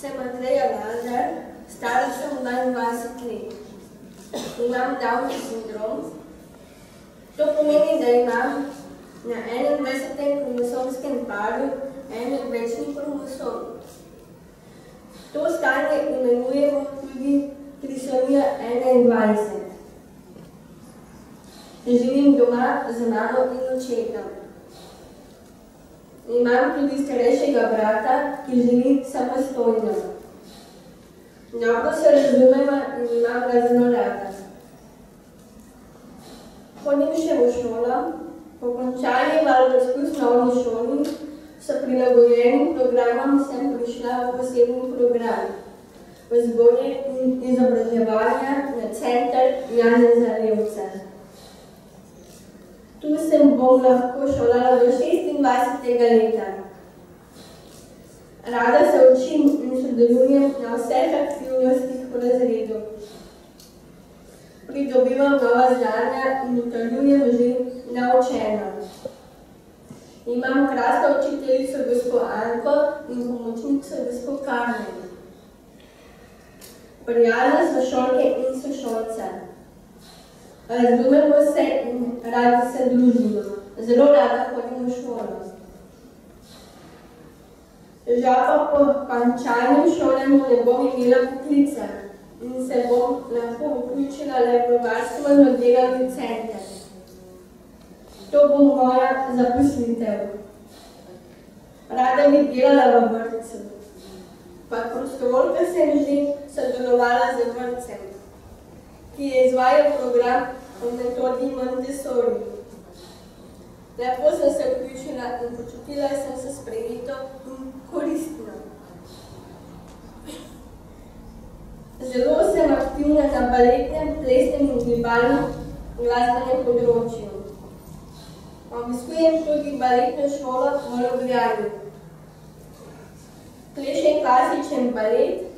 Sem Andreja Lazar, stara sem 22 let. Imam Down sindrom. To pomeni, da imam na 21. kromosomskem paru en odvečni kromosom. To stanje imenujemo tudi trisomija 21. Živim doma z mamo in očetom. Imam tudi starejšega brata, ki živi samostojno. Dobro se razumemo in imam ga zelo rada. Hodim še v šolo. Po končani valdospustni osnovni šoli s prilagojenim programom sem prišla v posebni program vzgoje in izobraževanja na center Janeza Levca. Tu sem bom lahko šolala do 26. leta. Rada se učim in sodelujem na vseh aktivnostih v razredu. Pridobivam nova znanja in utrjujem že naučeno. Imam krasno učiteljico gospo Anko in pomočnico gospo Karmen. Prijazna sošolke in sošolca. Razumemo se in radi se družimo. Zelo rada hodim v šolo. Žal pa po končanju šolenju ne bom imela poklica in se bom lahko vključila le v varstveno-delovni center. To bo moja zaposlitev. Rada bi delala v vrtcu. Kot prostovoljka sem že sodelovala z vrtcem, ki je izvajal program o metodi Montessori. Lepo sem se vključila in počutila sem se sprejeto in koristno. Zelo sem aktivna na baletnem, plesnem in gibalnem glasbenem področju. Obiskujem tudi baletno šolo v Ljubljani. Plešem klasičen balet.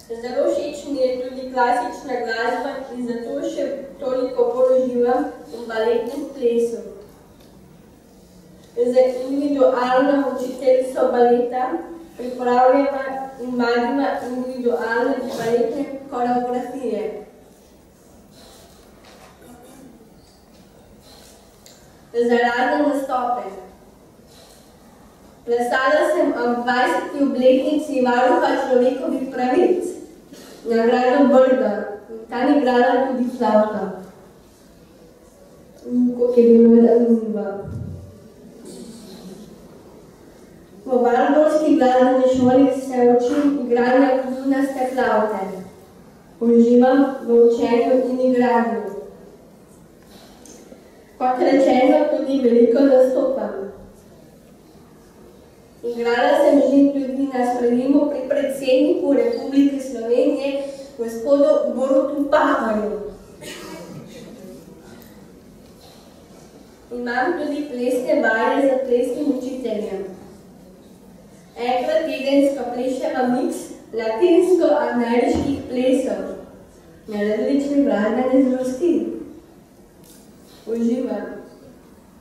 Zelo všeč mi je tudi klasična glasba in zato še toliko bolj uživam v baletnem plesu. Z individualno učiteljico baleta pripravljava in vadiva individualne baletne koreografije. Za razne nastope. Plesala sem ob 20. obletnici varuha človekovih pravic, nagrado Brdo. Tam igrala tudi Slavka. Kako je bilo zanimivo. V Valdorfski glasbeni šoli se učim igranja kljunaste flavte. Uživam v učenju in igranju. Kot rečeno, tudi veliko nastopam. Igrala sem že tudi na sprejemu pri predsedniku Republike Slovenije, gospodu Borutu Pahorju. Imam tudi plesne vaje za plesnim učiteljem. Enkrat tedensko pleševa miks latinsko-ameriških plesov na različne glasbene zvrsti. Uživam.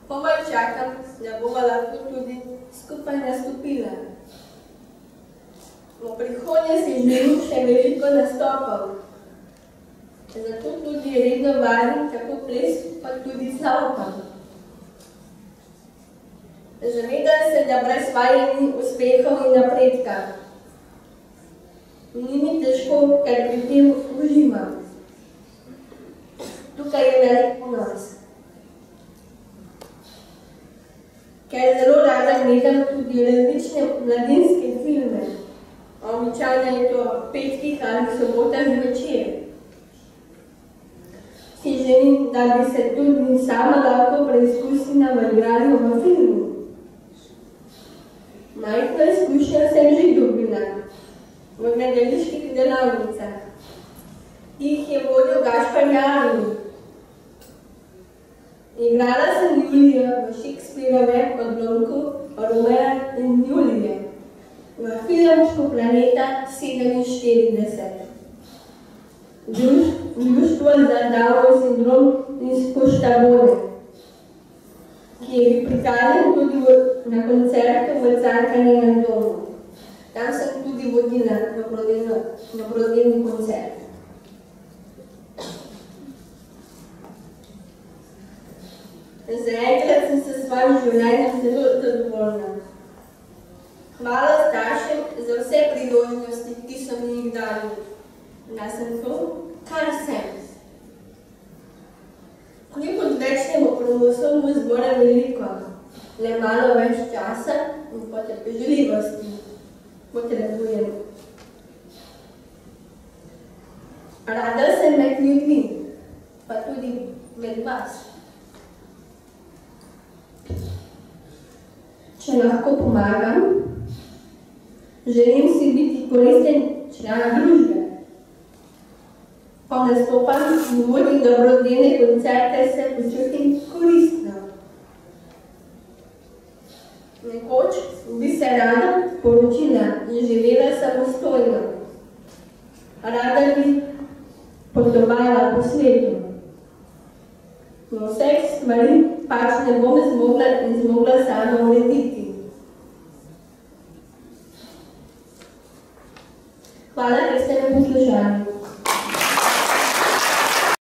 Komaj čakam, da bova lahko tudi skupaj nastopila. V prihodnje si želim še veliko nastopov. Zato tudi redno vadim tako ples, kot tudi Slavka. Zavedam se, da brez vaje ni uspehov in napredka. Ni mi težko, ker pri tem uživam. Tukaj je velik ponos. Ker zelo rada gledam tudi različne mladinske filme. Običajno je to petkih ali sobotah zvečer. Si želim, da bi se tudi sama lahko preizkusila v igranju v filmu. Majhno izkušnjo sem že dobila v gledaliških delavnicah. Jih je vodil Gašper Jarni. Igrala sem Julijo v Shakespearovem odlomku Romeja in Julije v filmčku Planeta 47. Društvo za Downov sindrom iz Poštabone, ki je bil prikazan tudi na koncertu v Cankarjevem domu. Tam sem tudi tudi vodila na dobrodelni koncert. Zaenkrat sem se s svojim življenjem zelo zadovoljna. Hvala staršem za vse priložnosti, ki so mi jih dali. Jaz sem to, kar sem. Kljub odvečnemu promosomu zbora veliko, le malo več časa in potrpežljivosti potrebujem. Rada sem med ljudmi, pa tudi med vas. Če lahko pomagam, želim si biti koristen član družbe. Ko nastopam in vodim dobrodelne koncerte, se počutim koristno. Nekoč bi se rada poročila in živela samostojno. Rada bi potovala po svetu. No, vseh stvari pač ne bom zmogla sama urediti. Hvala, ker ste me poslušali.